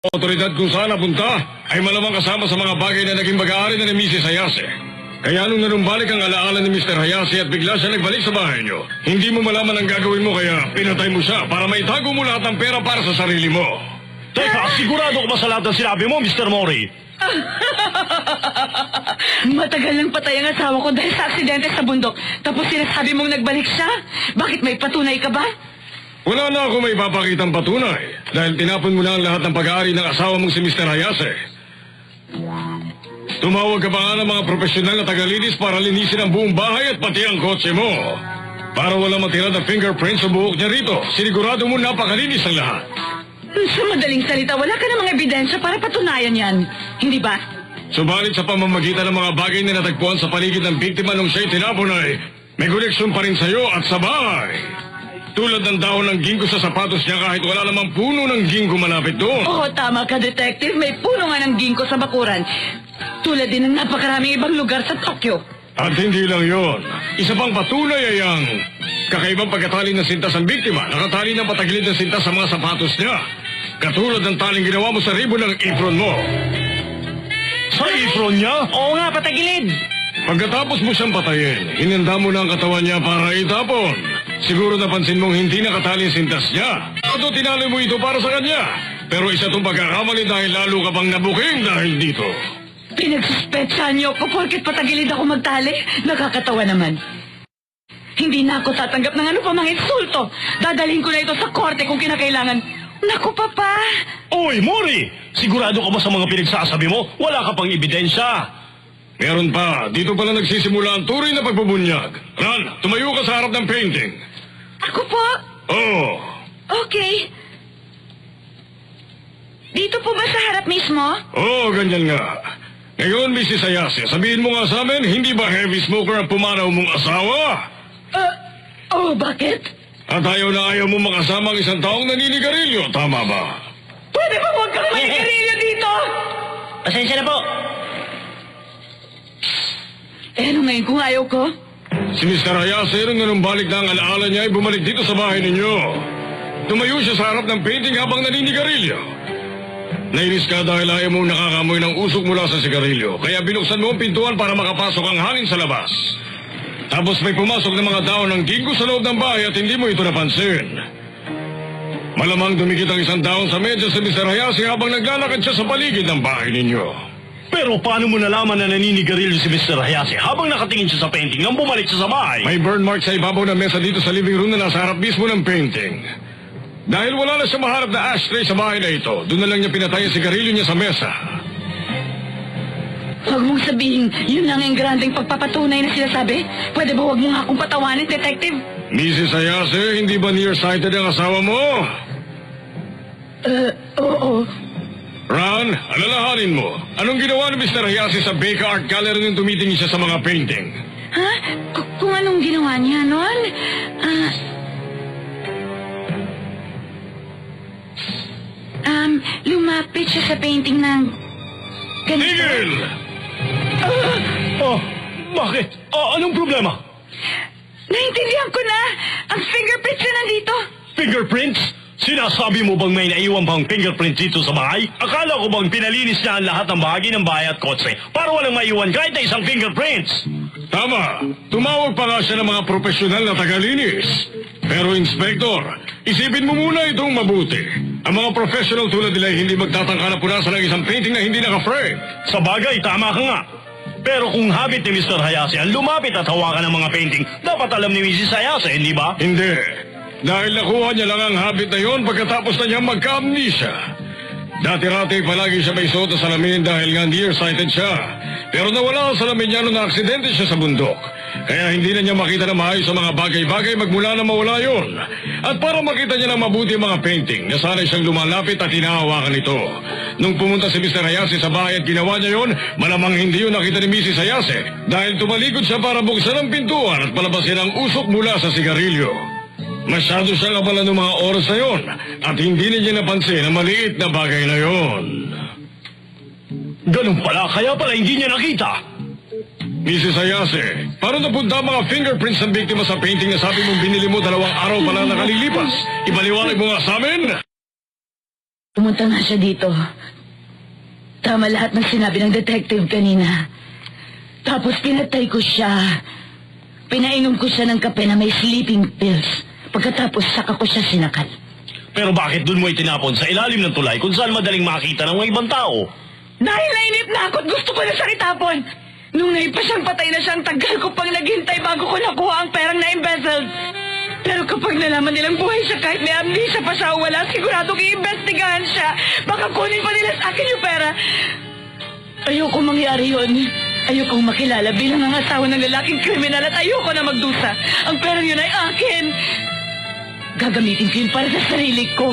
Otoridad kung saan napunta ay malamang kasama sa mga bagay na naging mag-aari na ni Mrs. Hayase. Kaya nung nanumbalik ang alaala ni Mr. Hayase at bigla siya nagbalik sa bahay niyo, hindi mo malaman ang gagawin mo kaya pinatay mo siya para maitago mo lahat ng pera para sa sarili mo. Teka, sigurado ko ba sa lahat ng sinabi mo, Mr. Mori? Matagal nang patay ang asawa ko dahil sa aksidente sa bundok. Tapos sinasabi mong nagbalik siya? Bakit may patunay ka ba? Wala na ako may papakitang patunay dahil tinapon mo na ang lahat ng pag-aari ng asawa mong si Mr. Hayase. Tumawag ka pa nga ng mga profesional na tagalinis para linisin ang buong bahay at pati ang kotse mo. Para wala matira na fingerprints sa buhok niya rito, sinigurado mo napakalinis ang lahat. Sa madaling salita, wala ka namang ebidensya para patunayan yan. Hindi ba? Subalit sa pamamagitan ng mga bagay na natagpuan sa paligid ng biktima nung siya'y tinapon ay may koneksyon pa rin sa'yo at sa bahay. Tulad ng dahon ng ginkgo sa sapatos niya kahit wala namang puno ng ginkgo malapit doon. Oo, tama ka, Detective. May puno nga ng ginkgo sa bakuran. Tulad din ng napakaraming ibang lugar sa Tokyo. At hindi lang yon. Isa pang patunay ay ang kakaibang pagkatali ng sintas ng biktima. Nakatali ng patagilid ng sintas sa mga sapatos niya. Katulad ng taling ginawa mo sa ribbon ng apron mo. Sa apron niya? Oo nga, patagilid. Pagkatapos mo siyang patayin, hinanda mo na ang katawan niya para itapon. Siguro napansin mong hindi nakatali ang sintas niya. At tinali mo ito para sa kanya. Pero isa itong pagkakamali dahil lalo ka pang nabuking dahil dito. Pinagsuspetsahan niyo ako porket patagilid ako magtali. Nakakatawa naman. Hindi na ako tatanggap ng ano pa mga insulto. Dadalhin ko na ito sa korte kung kinakailangan. Naku, Papa! Oy, Mori! Sigurado ka ba sa mga pinagsasabi mo? Wala ka pang ebidensya. Meron pa, dito pala nagsisimula ang tuloy na pagbubunyag. Ran, tumayo ka sa harap ng painting. Ako po? Oo. Okay. Dito po ba sa harap mismo? Oo, ganyan nga. Ngayon, Mrs. Hayase, sabihin mo nga sa amin, hindi ba heavy smoker ang pumanaw mong asawa? Bakit? At ayaw na ayaw mo makasama ang isang taong naninigarilyo, tama ba? Pwede ba huwag kang manigarilyo dito? Pasensya na po. Ano ngayon kung ayaw ko? Si Mr. Hayase, nung nanumbalik na ang alaala niya ay bumalik dito sa bahay ninyo. Tumayo siya sa harap ng painting habang naninigarilyo. Nainis ka dahil ayaw mo nakakamoy ng usok mula sa sigarilyo, kaya binuksan mo ang pintuan para makapasok ang hangin sa labas. Tapos may pumasok ng mga dahon ng ginkgo sa loob ng bahay at hindi mo ito napansin. Malamang dumikit ang isang dahon sa medyas sa Mr. Hayase habang naglalakad siya sa paligid ng bahay ninyo. Pero paano mo nalaman na naninigarilyo si Mr. Hayase habang nakatingin siya sa painting nang bumalik siya sa bahay? May burn mark sa ibabaw ng mesa dito sa living room na nasa harap mismo ng painting. Dahil wala na siya maharap na ashtray sa bahay na ito, doon na lang niya pinatay ang sigarilyo niya sa mesa. Huwag mong sabihin, yun lang ang grandeng pagpapatunay na sinasabi. Pwede ba huwag mong akong patawanin, Detective? Mrs. Hayase, hindi ba nearsighted ang asawa mo? Oo. Ron, alalahanin mo. Anong ginawa ni Mr. Hayase sa Baker Art Gallery nung tumitingin siya sa mga painting? Ha? Kung anong ginawa niya noon? Lumapit siya sa painting ng ganito. Tigil! Oh, bakit? Anong problema? Naintindihan ko na! Ang fingerprints na nandito! Fingerprints? Sinasabi mo bang may naiwan pang fingerprint dito sa bahay? Akala ko bang pinalinis niya ang lahat ng bahagi ng bahay at kotse para walang maiwan kahit na isang fingerprints? Tama. Tumawag pa nga siya ng mga profesional na tagalinis. Pero, Inspector, isipin mo muna itong mabuti. Ang mga professional tulad nila ay hindi magtatangka na punasan ng isang painting na hindi naka-frame. Sa bagay, tama ka nga. Pero kung habit ni Mr. Hayase ang lumapit at hawakan ng mga painting, dapat alam ni Mrs. Hayase, hindi ba? Hindi. Dahil nakuha niya lang ang habit na yon pagkatapos na niya magka-amnesia. Dati-rati palagi siya may suot na salamin dahil nga nearsighted siya. Pero nawala ang salamin niya nung na-aksidente siya sa bundok. Kaya hindi na niya makita na maayos sa mga bagay-bagay magmula na mawala yon. At para makita niya ng mabuti ang mga painting, nasanay siyang lumalapit at hinahawakan ito. Nung pumunta si Mr. Hayase sa bahay at ginawa niya yon, malamang hindi yun nakita ni Mrs. Hayase dahil tumalikod siya para buksan ang pintuan at palabasin ang usok mula sa sigarilyo. Masyado siyang abala ng mga oras na yon at hindi niya napansin ang maliit na bagay na yon. Ganun pala, kaya pala hindi niya nakita. Mrs. Hayase, paano napunta ang mga fingerprints ng biktima sa painting na sabi mong binili mo 2 araw pa lang nakalilipas? Ibaliwanag mo nga sa amin? Pumunta nga siya dito. Tama lahat ng sinabi ng detective kanina. Tapos pinatay ko siya. Pinainom ko siya ng kape na may sleeping pills. Pagkatapos saka ko siya sinakal. Pero bakit dun mo itinapon sa ilalim ng tulay kung saan madaling makita ng mga ibang tao? Dahil nainip na ako at gusto ko na siyang itapon. Nung naipa siyang patay na siyang tagal ko pang naghintay bago ko nakuha ang perang na-embezzled. Pero kapag nalaman nilang buhay siya kahit may amnesia pa siya o wala, siguradong iimbestigahan siya. Baka kunin pa nila sa akin yung pera. Ayoko mangyari yun. Ayokong makilala bilang ang asawa ng lalaking kriminal at ayoko na magdusa. Ang perang yun ay akin. Gagamitin ko yun para sa sarili ko.